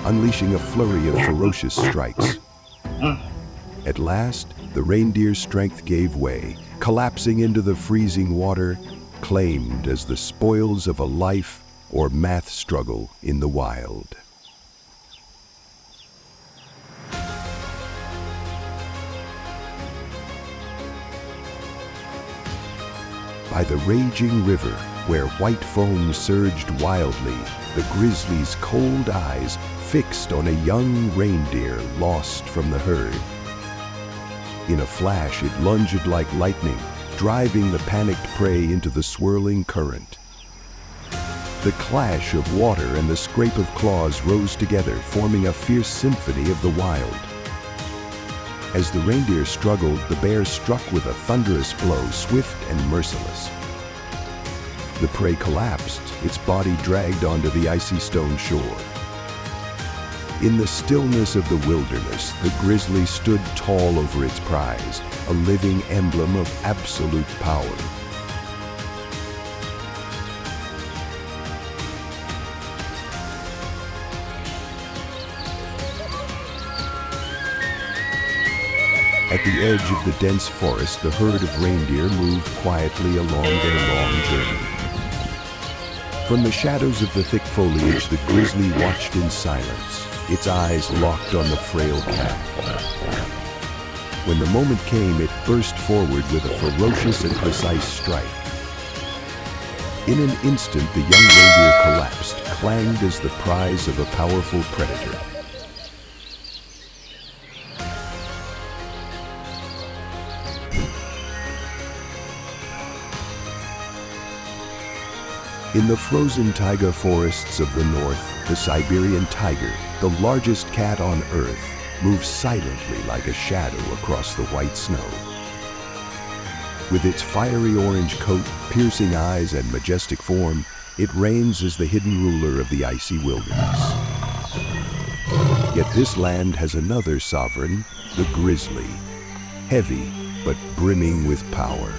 unleashing a flurry of ferocious strikes. At last, the reindeer's strength gave way, collapsing into the freezing water, claimed as the spoils of a life or math struggle in the wild. By the raging river, where white foam surged wildly, the grizzly's cold eyes fixed on a young reindeer lost from the herd. In a flash, it lunged like lightning, driving the panicked prey into the swirling current. The clash of water and the scrape of claws rose together, forming a fierce symphony of the wild. As the reindeer struggled, the bear struck with a thunderous blow, swift and merciless. The prey collapsed, its body dragged onto the icy stone shore. In the stillness of the wilderness, the grizzly stood tall over its prize, a living emblem of absolute power. At the edge of the dense forest, the herd of reindeer moved quietly along their long journey. From the shadows of the thick foliage, the grizzly watched in silence, its eyes locked on the frail cat. When the moment came, it burst forward with a ferocious and precise strike. In an instant, the young reindeer collapsed, clanged as the prize of a powerful predator. In the frozen taiga forests of the north, the Siberian tiger, the largest cat on Earth, moves silently like a shadow across the white snow. With its fiery orange coat, piercing eyes, and majestic form, it reigns as the hidden ruler of the icy wilderness. Yet this land has another sovereign, the grizzly, heavy but brimming with power.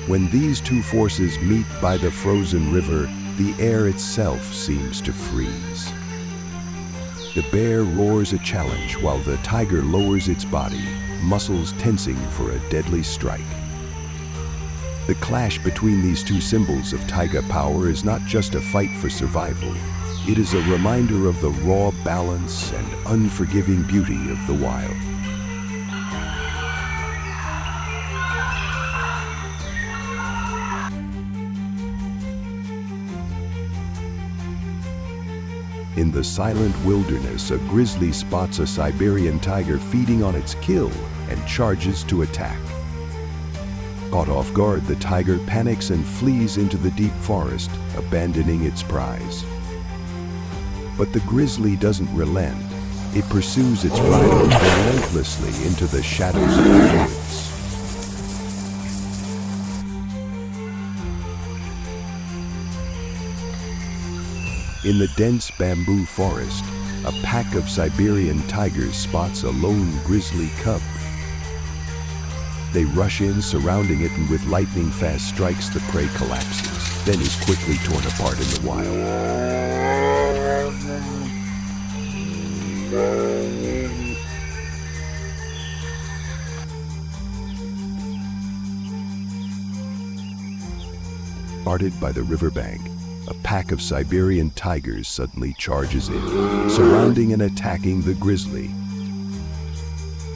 When these two forces meet by the frozen river, the air itself seems to freeze. The bear roars a challenge while the tiger lowers its body, muscles tensing for a deadly strike. The clash between these two symbols of taiga power is not just a fight for survival. It is a reminder of the raw balance and unforgiving beauty of the wild. In the silent wilderness, a grizzly spots a Siberian tiger feeding on its kill and charges to attack. Caught off guard, the tiger panics and flees into the deep forest, abandoning its prize. But the grizzly doesn't relent. It pursues its rider relentlessly into the shadows of the woods. In the dense bamboo forest, a pack of Siberian tigers spots a lone grizzly cub. They rush in, surrounding it, and with lightning-fast strikes, the prey collapses, then is quickly torn apart in the wild. Guarded by the riverbank, a pack of Siberian tigers suddenly charges in, surrounding and attacking the grizzly.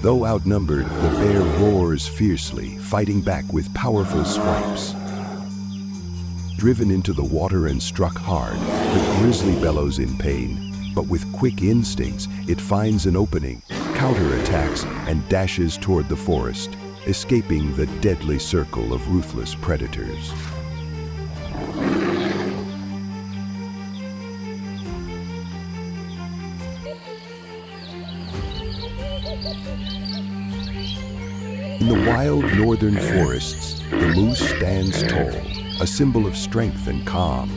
Though outnumbered, the bear roars fiercely, fighting back with powerful swipes. Driven into the water and struck hard, the grizzly bellows in pain, but with quick instincts, it finds an opening, counterattacks, and dashes toward the forest, escaping the deadly circle of ruthless predators. In the wild northern forests, the moose stands tall, a symbol of strength and calm.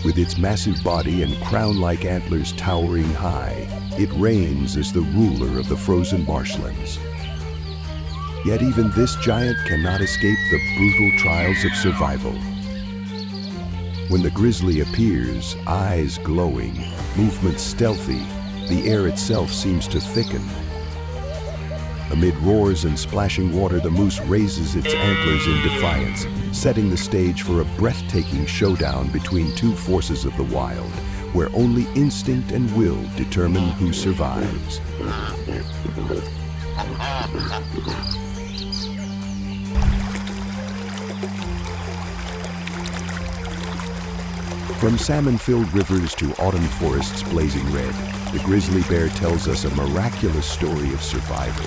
With its massive body and crown-like antlers towering high, it reigns as the ruler of the frozen marshlands. Yet even this giant cannot escape the brutal trials of survival. When the grizzly appears, eyes glowing, movements stealthy, the air itself seems to thicken. Amid roars and splashing water, the moose raises its antlers in defiance, setting the stage for a breathtaking showdown between two forces of the wild, where only instinct and will determine who survives. From salmon-filled rivers to autumn forests blazing red, the grizzly bear tells us a miraculous story of survival.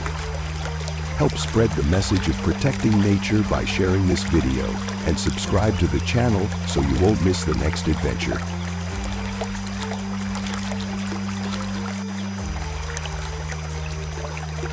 Help spread the message of protecting nature by sharing this video and subscribe to the channel so you won't miss the next adventure.